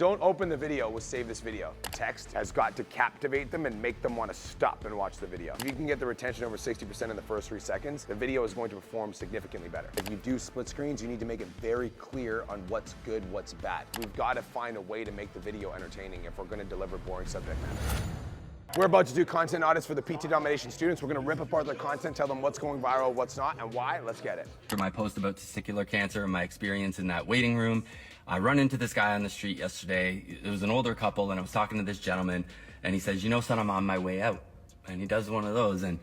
Don't open the video with save this video. Text has got to captivate them and make them want to stop and watch the video. If you can get the retention over 60% in the first 3 seconds, the video is going to perform significantly better. If you do split screens, you need to make it very clear on what's good, what's bad. We've got to find a way to make the video entertaining if we're going to deliver boring subject matter. We're about to do content audits for the PT Domination students. We're gonna rip apart their content, tell them what's going viral, what's not, and why. Let's get it. For my post about testicular cancer and my experience in that waiting room, I run into this guy on the street yesterday. It was an older couple, and I was talking to this gentleman, and he says, "You know, son, I'm on my way out." And he does one of those, and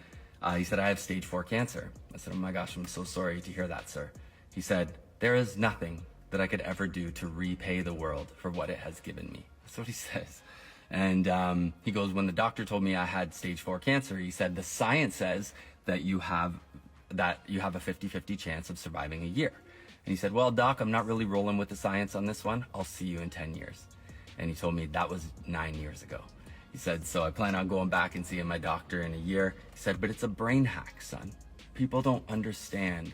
he said, "I have stage 4 cancer." I said, "Oh my gosh, I'm so sorry to hear that, sir." He said, "There is nothing that I could ever do to repay the world for what it has given me." That's what he says. And he goes, "When the doctor told me I had stage 4 cancer, he said, the science says that you have a 50-50 chance of surviving a year." And he said, "Well, doc, I'm not really rolling with the science on this one. I'll see you in 10 years. And he told me that was 9 years ago. He said, "So I plan on going back and seeing my doctor in a year." He said, "But it's a brain hack, son. People don't understand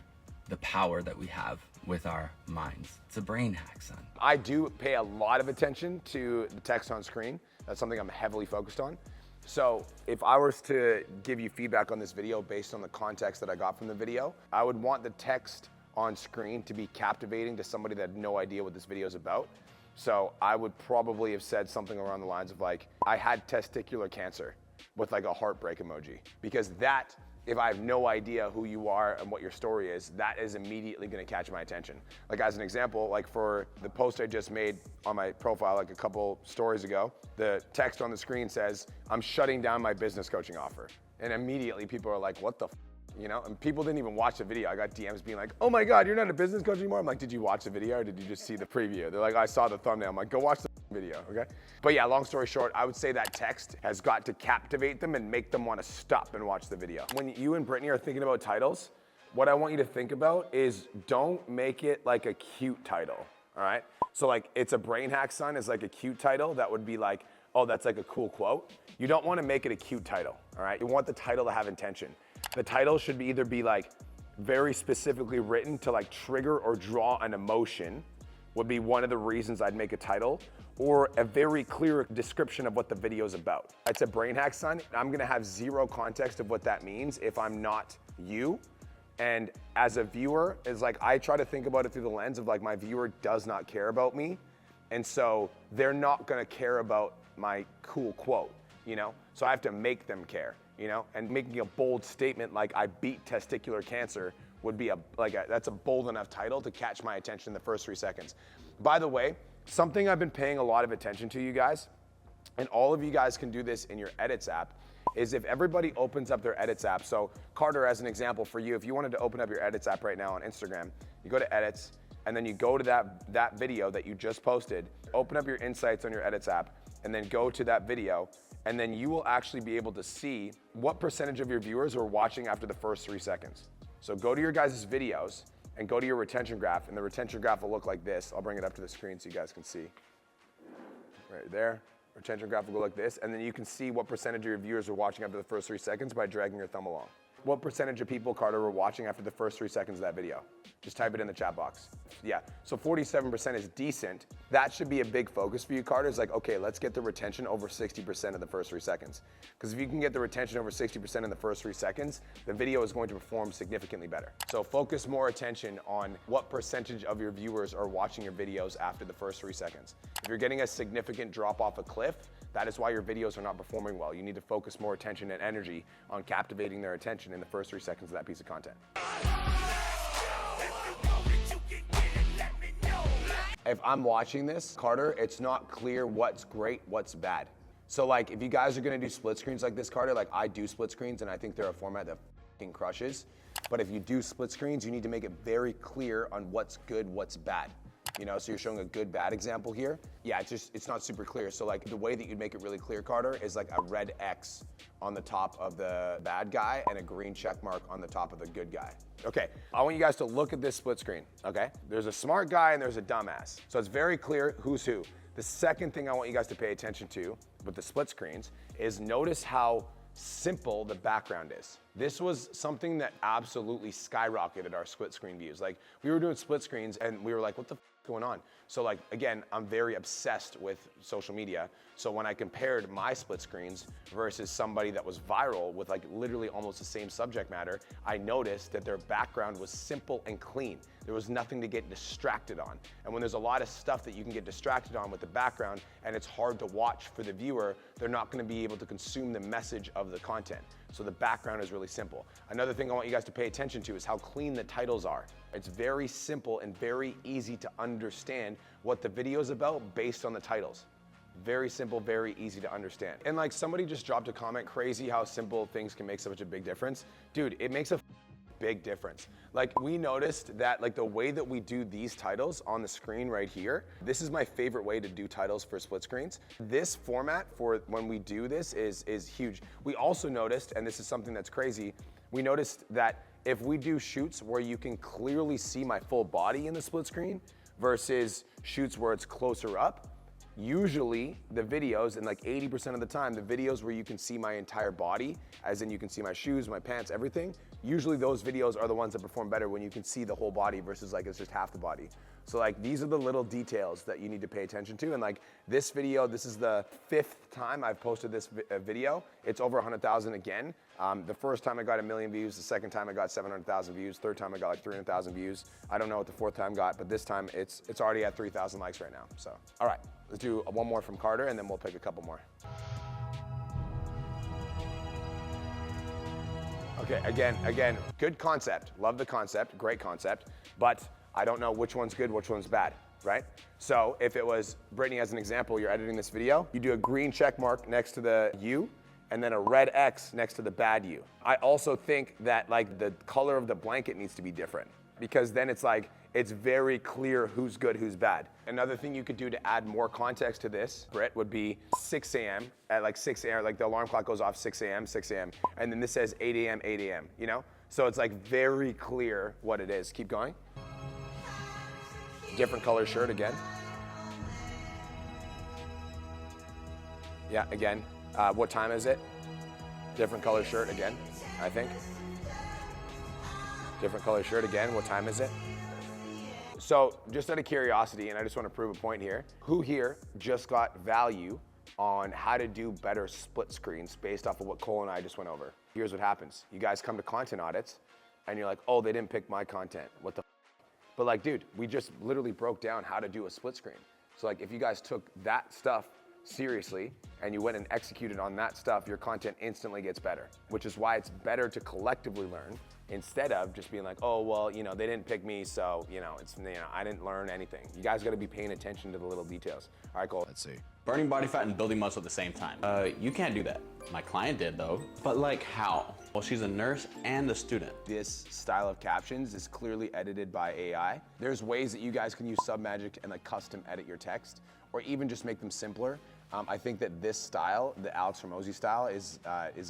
the power that we have with our minds. It's a brain hack, son." I do pay a lot of attention to the text on screen. That's something I'm heavily focused on. So if I was to give you feedback on this video based on the context that I got from the video, I would want the text on screen to be captivating to somebody that had no idea what this video is about. So I would probably have said something around the lines of like, "I had testicular cancer," with like a heartbreak emoji. Because that, if I have no idea who you are and what your story is, that is immediately gonna catch my attention. Like as an example, like for the post I just made on my profile like a couple stories ago, the text on the screen says, "I'm shutting down my business coaching offer." And immediately people are like, "What the f?" You know? And people didn't even watch the video. I got DMs being like, "Oh my God, you're not a business coach anymore?" I'm like, "Did you watch the video or did you just see the preview?" They're like, "I saw the thumbnail." I'm like, "Go watch the video," okay? But yeah, long story short, I would say that text has got to captivate them and make them want to stop and watch the video. When you and Brittany are thinking about titles, what I want you to think about is don't make it like a cute title, all right? So like, "It's a brain hack, son" is like a cute title. That would be like, oh, that's like a cool quote. You don't want to make it a cute title, all right? You want the title to have intention. The title should either be like very specifically written to like trigger or draw an emotion, would be one of the reasons I'd make a title, or a very clear description of what the video is about. "It's a brain hack, son." I'm gonna have zero context of what that means if I'm not you. And as a viewer, it's like I try to think about it through the lens of like my viewer does not care about me. And so they're not gonna care about my cool quote, you know? So I have to make them care, you know? And making a bold statement like "I beat testicular cancer" would be that's a bold enough title to catch my attention in the first 3 seconds. By the way, something I've been paying a lot of attention to, you guys, and all of you guys can do this in your Edits app, is if everybody opens up their Edits app. So Carter, as an example for you, if you wanted to open up your Edits app right now on Instagram, you go to Edits, and then you go to that video that you just posted, open up your insights on your Edits app, and then go to that video, and then you will actually be able to see what percentage of your viewers are watching after the first 3 seconds. So go to your guys' videos and go to your retention graph, and the retention graph will look like this. I'll bring it up to the screen so you guys can see. Right there, retention graph will go like this, and then you can see what percentage of your viewers are watching after the first 3 seconds by dragging your thumb along. What percentage of people, Carter, were watching after the first 3 seconds of that video? Just type it in the chat box. Yeah, so 47% is decent. That should be a big focus for you, Carter. It's like, okay, let's get the retention over 60% of the first 3 seconds. Because if you can get the retention over 60% in the first 3 seconds, the video is going to perform significantly better. So focus more attention on what percentage of your viewers are watching your videos after the first 3 seconds. If you're getting a significant drop off a cliff, that is why your videos are not performing well. You need to focus more attention and energy on captivating their attention in the first 3 seconds of that piece of content. If I'm watching this, Carter, it's not clear what's great, what's bad. So like, if you guys are gonna do split screens like this, Carter, like I do split screens and I think they're a format that f***ing crushes. But if you do split screens, you need to make it very clear on what's good, what's bad. You know, so you're showing a good, bad example here. Yeah, it's not super clear. So like the way that you'd make it really clear, Carter, is like a red X on the top of the bad guy and a green check mark on the top of the good guy. Okay, I want you guys to look at this split screen, okay? There's a smart guy and there's a dumbass. So it's very clear who's who. The second thing I want you guys to pay attention to with the split screens is notice how simple the background is. This was something that absolutely skyrocketed our split screen views. Like we were doing split screens and we were like, what the f going on? So like, again, I'm very obsessed with social media. So when I compared my split screens versus somebody that was viral with like literally almost the same subject matter, I noticed that their background was simple and clean. There was nothing to get distracted on. And when there's a lot of stuff that you can get distracted on with the background and it's hard to watch for the viewer, they're not gonna be able to consume the message of the content. So the background is really simple. Another thing I want you guys to pay attention to is how clean the titles are. It's very simple and very easy to understand what the video is about based on the titles. Very simple, very easy to understand. And like somebody just dropped a comment, crazy how simple things can make such a big difference. Dude, it makes a big difference. Like we noticed that like the way that we do these titles on the screen right here, this is my favorite way to do titles for split screens. This format for when we do this is huge. We also noticed, and this is something that's crazy, we noticed that if we do shoots where you can clearly see my full body in the split screen versus shoots where it's closer up, usually the videos, and like 80% of the time, the videos where you can see my entire body, as in you can see my shoes, my pants, everything, usually those videos are the ones that perform better when you can see the whole body versus like it's just half the body. So like these are the little details that you need to pay attention to. And like this video, this is the 5th time I've posted this video. It's over 100,000 again. The first time I got 1 million views, the second time I got 700,000 views, third time I got like 300,000 views. I don't know what the 4th time got, but this time it's already at 3,000 likes right now. So, all right, let's do one more from Carter and then we'll pick a couple more. Okay, again, good concept. Love the concept, great concept, but I don't know which one's good, which one's bad, right? So if it was, Brittany, as an example, you're editing this video, you do a green check mark next to the U, and then a red X next to the bad U. I also think that like the color of the blanket needs to be different because then it's like, it's very clear who's good, who's bad. Another thing you could do to add more context to this, Britt, would be 6 a.m. At like 6 a.m., like the alarm clock goes off 6 a.m., and then this says 8 a.m., 8 a.m., you know? So it's like very clear what it is. Keep going. Different color shirt again. Yeah, again. What time is it? Different color shirt again, I think. Different color shirt again. What time is it? So just out of curiosity, and I just want to prove a point here, who here just got value on how to do better split screens based off of what Cole and I just went over? Here's what happens. You guys come to content audits and you're like, oh, they didn't pick my content. What the f? But like, dude, we just literally broke down how to do a split screen. So like if you guys took that stuff seriously and you went and executed on that stuff, your content instantly gets better, which is why it's better to collectively learn instead of just being like, oh, well, you know, they didn't pick me, so, you know, it's, you know, I didn't learn anything. You guys gotta be paying attention to the little details. All right, Cole. Let's see. Burning body fat and building muscle at the same time. You can't do that. My client did though. But like how? Well, she's a nurse and a student. This style of captions is clearly edited by AI. There's ways that you guys can use Submagic and like custom edit your text or even just make them simpler. I think that this style, the Alex Hormozi style, is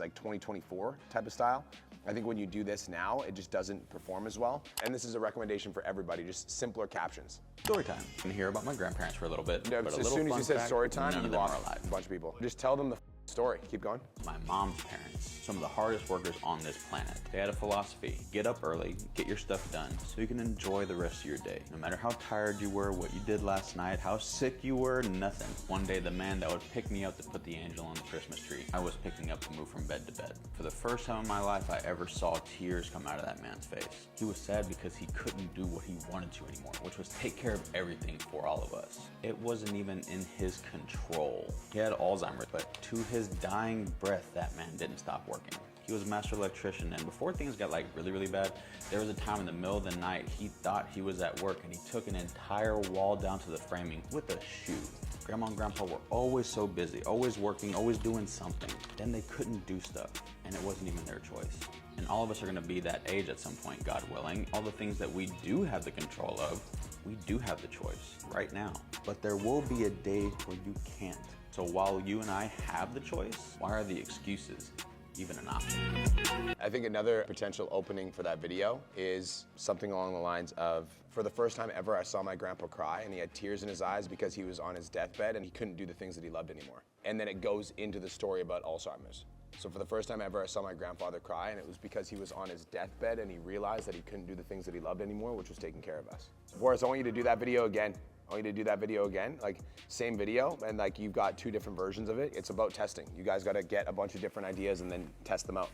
like 2024 type of style. I think when you do this now, it just doesn't perform as well. And this is a recommendation for everybody, just simpler captions. Story time. I'm gonna hear about my grandparents for a little bit. No, but as soon as you said story time, none you of them lost are alive. a bunch of people. Just tell them the story. Keep going. My mom's parents, some of the hardest workers on this planet. They had a philosophy: get up early, get your stuff done, so you can enjoy the rest of your day. No matter how tired you were, what you did last night, how sick you were, nothing. One day, the man that would pick me up to put the angel on the Christmas tree, I was picking up to move from bed to bed. For the first time in my life, I ever saw tears come out of that man's face. He was sad because he couldn't do what he wanted to anymore, which was take care of everything for all of us. It wasn't even in his control. He had Alzheimer's, but to his dying breath, that man didn't stop working. He was a master electrician, and before things got like really bad, there was a time in the middle of the night he thought he was at work and he took an entire wall down to the framing with a shoe. Grandma and Grandpa were always so busy, always working, always doing something. Then they couldn't do stuff, and it wasn't even their choice. And all of us are gonna be that age at some point, God willing. All the things that we do have the control of, we do have the choice right now. But there will be a day where you can't. So while you and I have the choice, why are the excuses even an option? I think another potential opening for that video is something along the lines of, for the first time ever, I saw my grandpa cry and he had tears in his eyes because he was on his deathbed and he couldn't do the things that he loved anymore. And then it goes into the story about Alzheimer's. So for the first time ever, I saw my grandfather cry, and it was because he was on his deathbed and he realized that he couldn't do the things that he loved anymore, which was taking care of us. Boris, I want you to do that video again. I want you to do that video again, like same video, and like you've got 2 different versions of it. It's about testing. You guys gotta get a bunch of different ideas and then test them out.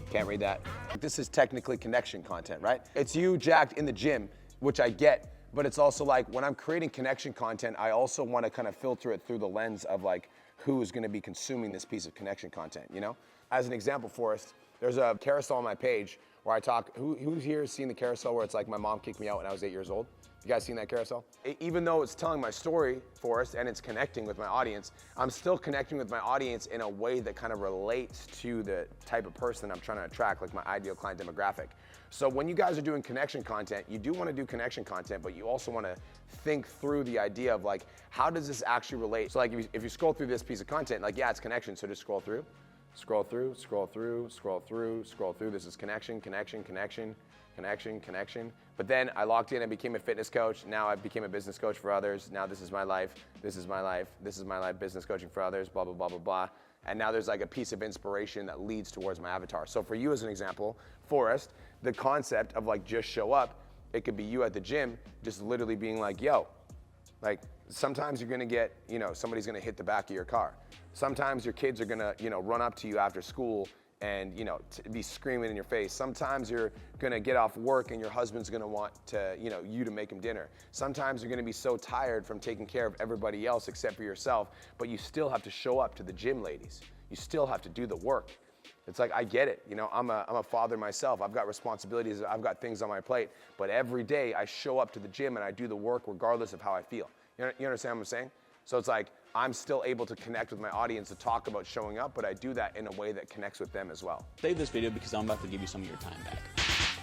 Can't read that. This is technically connection content, right? It's you jacked in the gym, which I get, but it's also like when I'm creating connection content, I also want to kind of filter it through the lens of like who is going to be consuming this piece of connection content, you know? As an example, Forrest, there's a carousel on my page where I talk, who's here has seen the carousel where it's like my mom kicked me out when I was 8 years old? You guys seen that carousel? Even though it's telling my story, Forrest, and it's connecting with my audience, I'm still connecting with my audience in a way that kind of relates to the type of person I'm trying to attract, like my ideal client demographic. So when you guys are doing connection content, you do want to do connection content, but you also want to think through the idea of like, how does this actually relate? So like if you scroll through this piece of content, like yeah, it's connection, so just scroll through. Scroll through, scroll through, scroll through, scroll through. This is connection, connection, connection, connection, connection. But then I locked in and became a fitness coach. Now I became a business coach for others. Now this is my life. This is my life. This is my life. Business coaching for others, blah, blah, blah, blah, blah. And now there's like a piece of inspiration that leads towards my avatar. So for you as an example, Forrest, the concept of like just show up, it could be you at the gym, just literally being like, yo, like sometimes you're gonna get, you know, somebody's gonna hit the back of your car. Sometimes your kids are gonna, you know, run up to you after school and, you know, be screaming in your face. Sometimes you're gonna get off work and your husband's gonna want to, you know, you to make him dinner. Sometimes you're gonna be so tired from taking care of everybody else except for yourself, but you still have to show up to the gym, ladies. You still have to do the work. It's like, I get it, you know, I'm a father myself. I've got responsibilities, I've got things on my plate, but every day I show up to the gym and I do the work regardless of how I feel. You understand what I'm saying? So it's like, I'm still able to connect with my audience to talk about showing up, but I do that in a way that connects with them as well. Save this video because I'm about to give you some of your time back.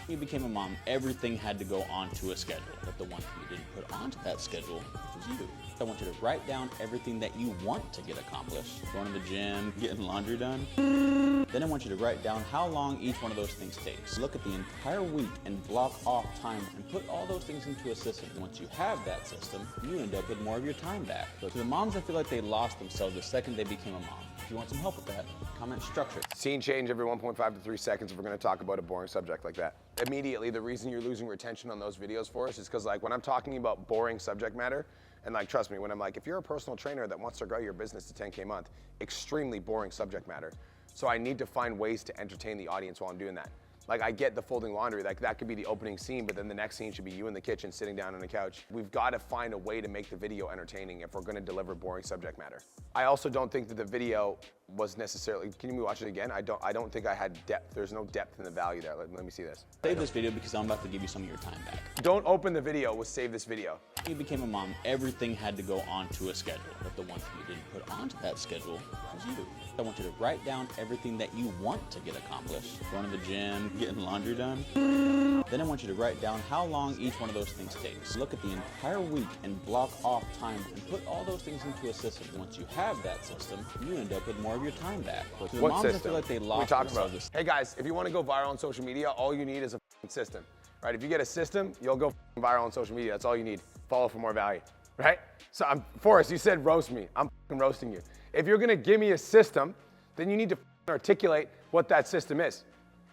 When you became a mom, everything had to go onto a schedule, but the one thing you didn't put onto that schedule was you. I want you to write down everything that you want to get accomplished. Going to the gym, getting laundry done. Then I want you to write down how long each one of those things takes. Look at the entire week and block off time and put all those things into a system. Once you have that system, you end up with more of your time back. So to the moms that feel like they lost themselves the second they became a mom, if you want some help with that, comment structure. Scene change every 1.5 to 3 seconds if we're gonna talk about a boring subject like that. Immediately, the reason you're losing retention on those videos for us is because like when I'm talking about boring subject matter, and like, trust me, when I'm like, if you're a personal trainer that wants to grow your business to 10K a month, extremely boring subject matter. So I need to find ways to entertain the audience while I'm doing that. Like I get the folding laundry, like that could be the opening scene, but then the next scene should be you in the kitchen sitting down on the couch. We've got to find a way to make the video entertaining if we're going to deliver boring subject matter. I also don't think that the video was necessarily, can you watch it again? I don't think I had depth. There's no depth in the value there. Let me see this. Save this video because I'm about to give you some of your time back. Don't open the video with save this video. When you became a mom, everything had to go onto a schedule, but the one thing you didn't put onto that schedule was you. I want you to write down everything that you want to get accomplished. Going to the gym, getting laundry done. Then I want you to write down how long each one of those things takes. Look at the entire week and block off time and put all those things into a system. Once you have that system, you end up with more of your time back. But to the What moms system? that feel like they lost we talked about themselves. Hey guys, if you want to go viral on social media, all you need is a system, right? If you get a system, you'll go viral on social media. That's all you need. Follow for more value, right? So Forrest, you said roast me. I'm roasting you. If you're gonna give me a system, then you need to articulate what that system is,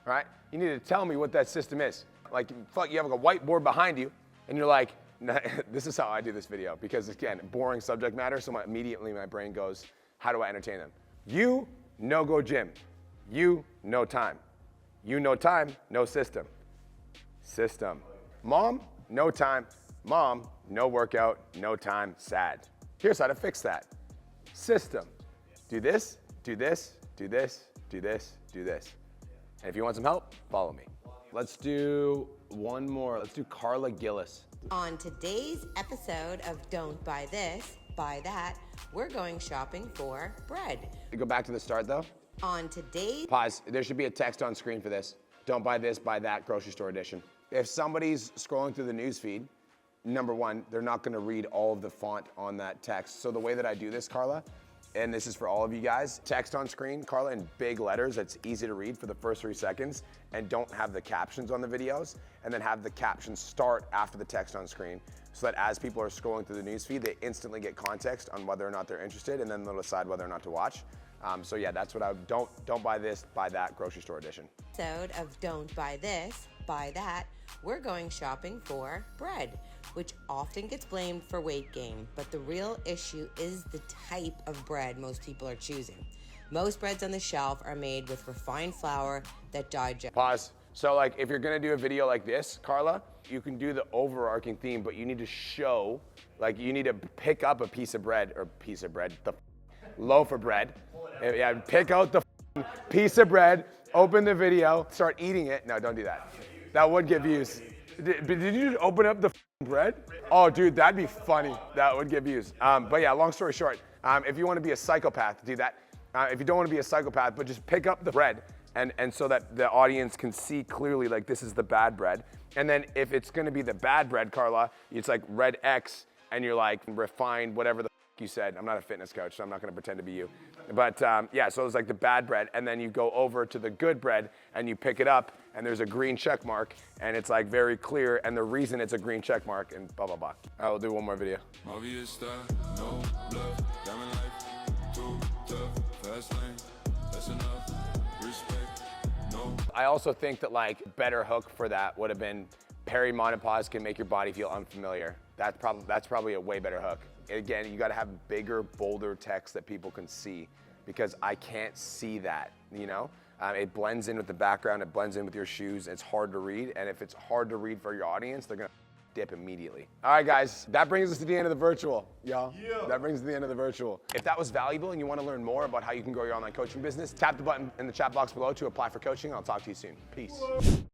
right? You need to tell me what that system is. Like, you have like a whiteboard behind you, and you're like, nah, this is how I do this video. Because again, boring subject matter, so immediately my brain goes, how do I entertain them? You, no go gym. You, no time. You, no time, no system. System. Mom, no time. Mom, no workout, no time, sad. Here's how to fix that. System. Do this, do this, do this, do this, do this. And if you want some help, follow me. Let's do one more. Let's do Carla Gillis. On today's episode of Don't Buy This, Buy That, we're going shopping for bread. Go back to the start though. On today's... Pause. There should be a text on screen for this. Don't buy this, buy that, grocery store edition. If somebody's scrolling through the news feed, number one, they're not gonna read all of the font on that text. So the way that I do this, Carla, and this is for all of you guys, text on screen, Carla, in big letters that's easy to read for the first 3 seconds, and don't have the captions on the videos, and then have the captions start after the text on screen, so that as people are scrolling through the newsfeed, they instantly get context on whether or not they're interested, and then they'll decide whether or not to watch. So yeah, that's what I would, don't buy this, buy that, grocery store edition. Episode of Don't Buy This, Buy That, we're going shopping for bread, which often gets blamed for weight gain, but the real issue is the type of bread most people are choosing. Most breads on the shelf are made with refined flour that digest. Pause. So like, if you're gonna do a video like this, Carla, you can do the overarching theme, but you need to show, like you need to pick up a piece of bread, the loaf of bread. Yeah, pick out the piece of bread, open the video, start eating it. No, don't do that. That would get views. Did you just open up the bread? Oh, dude, that'd be funny. That would get views. But yeah, long story short, if you want to be a psychopath, do that. If you don't want to be a psychopath, but just pick up the bread and so that the audience can see clearly, like, this is the bad bread. And then if it's going to be the bad bread, Carla, it's like red X and you're like refined, whatever the you said. I'm not a fitness coach, so I'm not going to pretend to be you. But yeah, so it's like the bad bread, and then you go over to the good bread and you pick it up, and there's a green check mark, and it's like very clear, and the reason it's a green check mark, and blah, blah, blah. I will do one more video. Obvious stuff, no bluff, diamond life, too tough, fast lane, that's enough, respect, no. I also think that like better hook for that would have been perimenopause can make your body feel unfamiliar. That's probably a way better hook. Again, you gotta have bigger, bolder text that people can see because I can't see that, you know? It blends in with the background, it blends in with your shoes, it's hard to read, and if it's hard to read for your audience, they're gonna dip immediately. All right, guys, that brings us to the end of the virtual, y'all. Yeah. That brings us to the end of the virtual. If that was valuable and you wanna learn more about how you can grow your online coaching business, tap the button in the chat box below to apply for coaching. I'll talk to you soon. Peace.